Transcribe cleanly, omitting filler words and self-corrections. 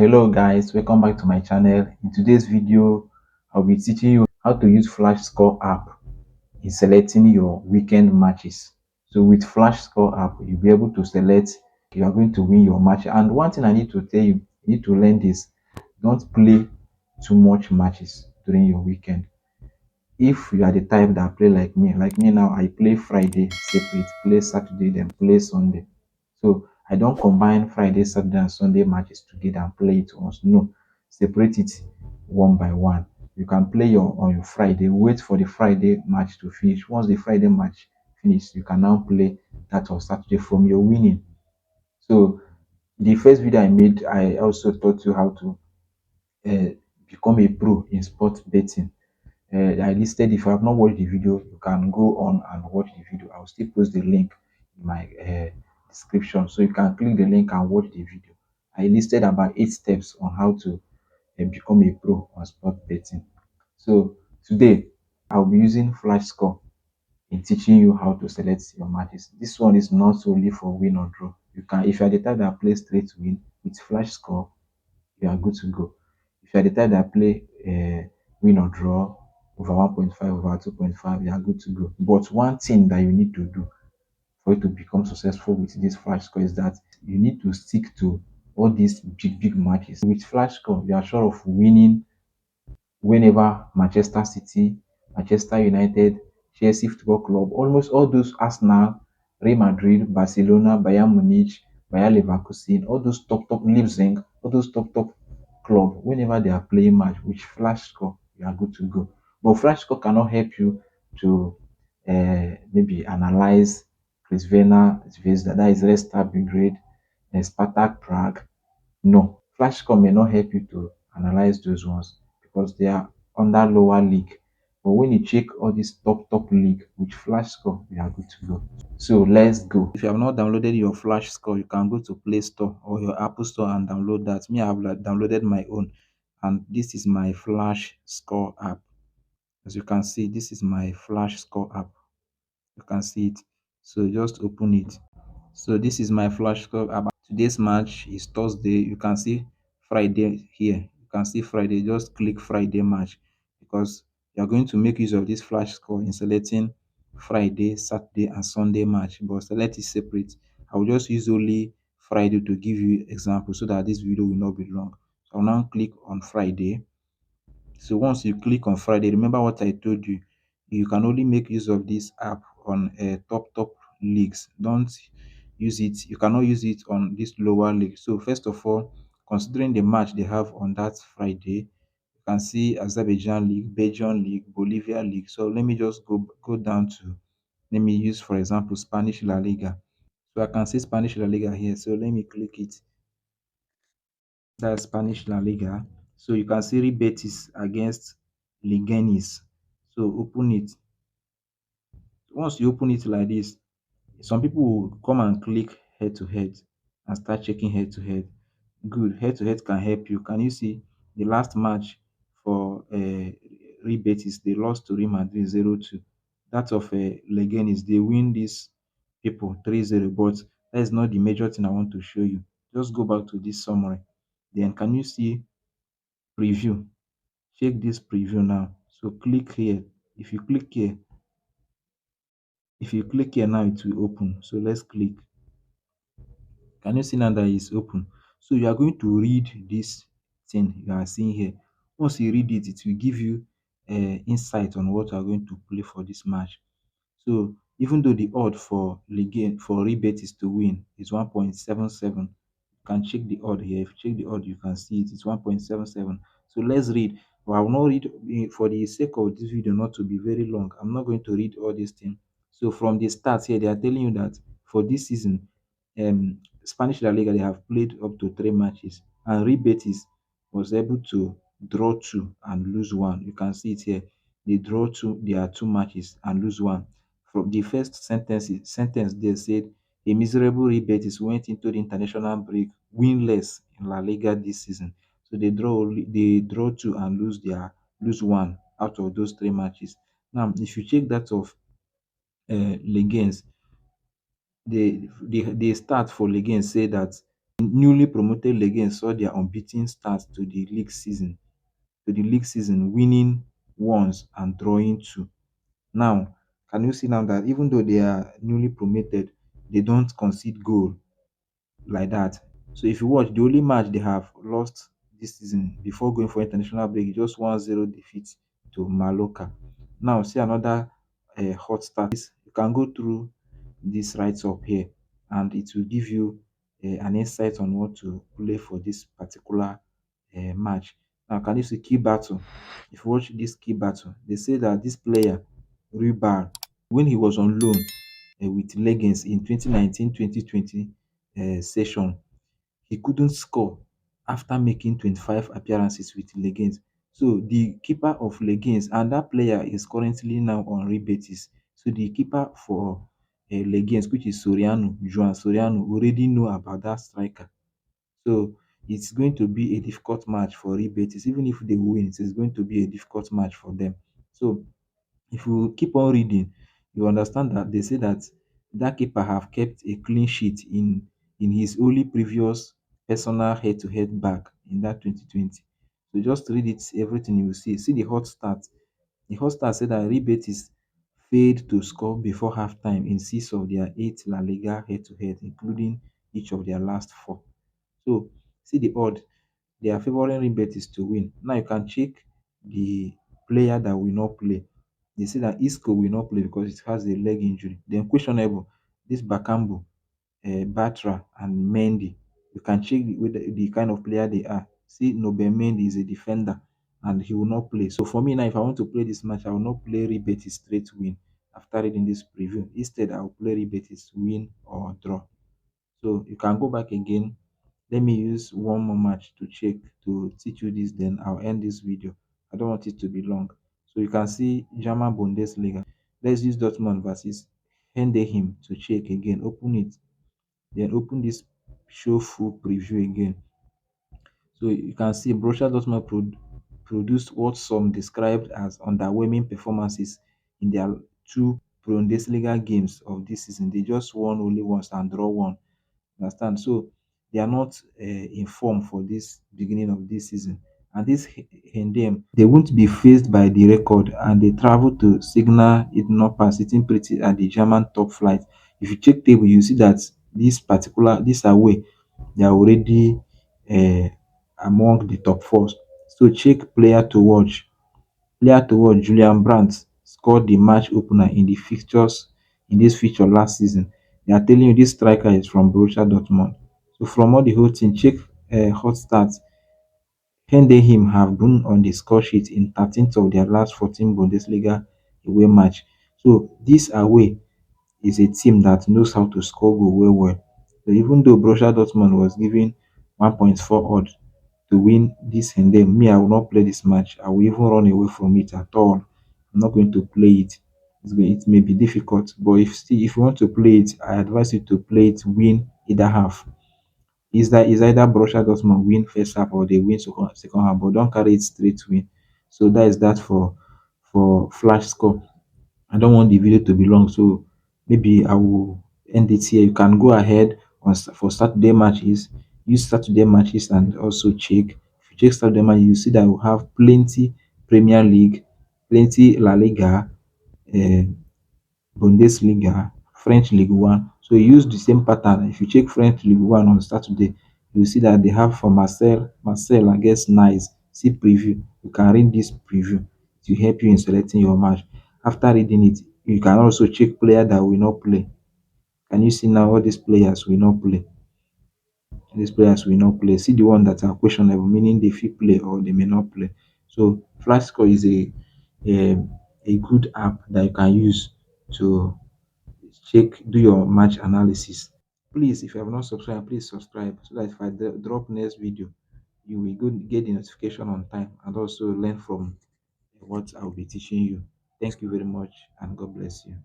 Hello guys, welcome back to my channel. In today's video, I'll be teaching you how to use Flashscore app in selecting your weekend matches. So with Flashscore app, you'll be able to select you are going to win your match. And one thing I need to tell you, you need to learn this: don't play too much matches during your weekend. If you are the type that play like me now, I play Friday separate, play Saturday, then play Sunday. So I don't combine Friday, Saturday, and Sunday matches together and play it once. No, separate it one by one. You can play on your Friday, wait for the Friday match to finish. Once the Friday match finish, you can now play that on Saturday from your winning. So the first video I made, I also taught you how to uh, become a pro in sports betting. I listed. If you have not watched the video, you can go on and watch the video. I'll still post the link in my description, so you can click the link and watch the video. I listed about 8 steps on how to become a pro on sport betting. So today I'll be using Flashscore in teaching you how to select your matches. This one is not solely for win or draw. You can, if you are the type that plays straight to win with Flashscore, you are good to go. If you are the type that play win or draw over 1.5, over 2.5, you are good to go. But one thing that you need to do for you to become successful with this flash score is that you need to stick to all these big matches. With flash score, you are sure of winning whenever Manchester City, Manchester United, Chelsea Football Club, almost all those Arsenal, Real Madrid, Barcelona, Bayern Munich, Bayer Leverkusen, all those top Leipzig, all those top club, whenever they are playing match with flash score, you are good to go. But flash score cannot help you to maybe analyze Krisvena Zvezda, that is Red Star Belgrade, Spartak Prague. No, Flashscore may not help you to analyze those ones because they are under lower league. But when you check all these top league with Flashscore, you are good to go. So let's go. If you have not downloaded your Flashscore, you can go to Play Store or your Apple Store and download that. Me, I have downloaded my own, and this is my Flashscore app. As you can see, this is my Flashscore app. You can see it. So just open it. So this is my flash score app. Today's match is Thursday. You can see Friday here. You can see Friday. Just click Friday match because you are going to make use of this flash score in selecting Friday, Saturday, and Sunday match. But select it separate. I will just use only Friday to give you example so that this video will not be long. So I'll now click on Friday. So once you click on Friday, remember what I told you. You can only make use of this app on top leagues. Don't use it. You cannot use it on this lower league. So first of all, considering the match they have on that Friday, you can see Azerbaijan League, Belgian League, Bolivia League. So let me just go down to, let me use for example Spanish La Liga. So I can see Spanish La Liga here. So let me click it. That's Spanish La Liga. So you can see Real Betis against Leganes. So open it. Once you open it like this, some people will come and click head to head and start checking head to head. Good. Head to head can help you. Can you see the last match for Real Betis? They lost to Real Madrid 0-2. That of Leganes, they win these people 3-0. But that is not the major thing I want to show you. Just go back to this summary. Then can you see preview? Check this preview now. So click here. If you click here, if you click here now, it will open. So let's click. Can you see now that it's open? So you are going to read this thing you are seeing here. Once you read it, it will give you insight on what you are going to play for this match. So even though the odd for Ligue for rebate is to win is 1.77, you can check the odd here. If you check the odd, you can see it is 1.77. So let's read. But I will not read for the sake of this video not to be very long. I'm not going to read all these things. So from the start here, they are telling you that for this season, Spanish La Liga they have played up to 3 matches, and Real Betis was able to draw two and lose one. You can see it here. They draw two, there are 2 matches and lose one. From the first sentence they said a miserable Real Betis went into the international break winless in La Liga this season. So they draw two and lose one out of those 3 matches. Now, if you check that of Leganes, they start for Leganes say that Newly promoted Leganes saw their unbeaten start to the league season, winning once and drawing two. Now, can you see now that even though they are newly promoted, they don't concede goal like that? So if you watch, the only match they have lost this season before going for international break is just 1-0 defeat to Mallorca. Now, see another hot start. You can go through this right up here, and it will give you an insight on what to play for this particular match. Now, can you see key battle? If you watch this key battle, they say that this player, Rubar, when he was on loan with Legends in 2019-2020 session, he couldn't score after making 25 appearances with Legends. So the keeper of Legends, and that player is currently now on rebates. So the keeper for Legends, which is Soriano, Juan Soriano, already know about that striker. So it's going to be a difficult match for rebates. Even if they win, it is going to be a difficult match for them. So if you keep on reading, you understand that they say that that keeper have kept a clean sheet in his only previous personal head-to-head back in that 2020. So just read it, everything you will see. See the hot start. The hot start said that Rebetis failed to score before halftime in six of their eight La Liga head-to-head, including each of their last four. So see the odd. They are favoring Real Betis to win. Now you can check the player that will not play. They say that Isco will not play because it has a leg injury. Then questionable, this Bakambu, Batra, and Mendy. You can check the kind of player they are. See, Nobe Mendy is a defender and he will not play. So for me now, if I want to play this match, I will not play Real Betis straight win after reading this preview. Instead, I will play Real Betis win or draw. So you can go back again. Let me use one more match to check to teach you this, then I'll end this video. I don't want it to be long. So you can see German Bundesliga. Let's use Dortmund versus Him to check again. Open it, then open this show full preview again. So you can see Borussia Dortmund produced what some described as underwhelming performances in their two Bundesliga games of this season. They just won only once and draw one. Understand? So they are not in form for this beginning of this season. And this Hendem, they won't be faced by the record, and they travel to Signal Iduna Park, sitting pretty at the German top flight. If you check table, you see that this away, they are already uh, among the top four. So check player to watch. Player to watch, Julian Brandt scored the match opener in this fixture last season. They are telling you this striker is from Borussia Dortmund. So from all the whole team, check hot stats. Him have been on the score sheet in 13th of their last 14 Bundesliga away match. So this away is a team that knows how to score goal well. So even though Borussia Dortmund was given 1.4 odd to win this and then me, I will not play this match. I will even run away from it at all. I'm not going to play it. It may be difficult, but if you want to play it, I advise you to play it win either half. Is either Borussia Dortmund win first half or they win second half, but don't carry it straight win. So that is that for flash score. I don't want the video to be long, so maybe I will end it here. You can go ahead for Saturday matches, use Saturday matches and also check. If you check Saturday matches, you see that we have plenty Premier League, plenty La Liga, uh, Bundesliga, French League One. So you use the same pattern. If you check French League One on Saturday, you see that they have for Marcel against Nice. See preview. You can read this preview to help you in selecting your match. After reading it, you can also check player that will not play. Can you see now all these players will not play? These players will not play. See the one that are questionable, meaning they fit play or they may not play. So Flashscore is a a good app that you can use to do your match analysis. Please, if you have not subscribed, please subscribe so that if I drop next video, you will get the notification on time and also learn from what I'll be teaching you. Thank you very much and God bless you.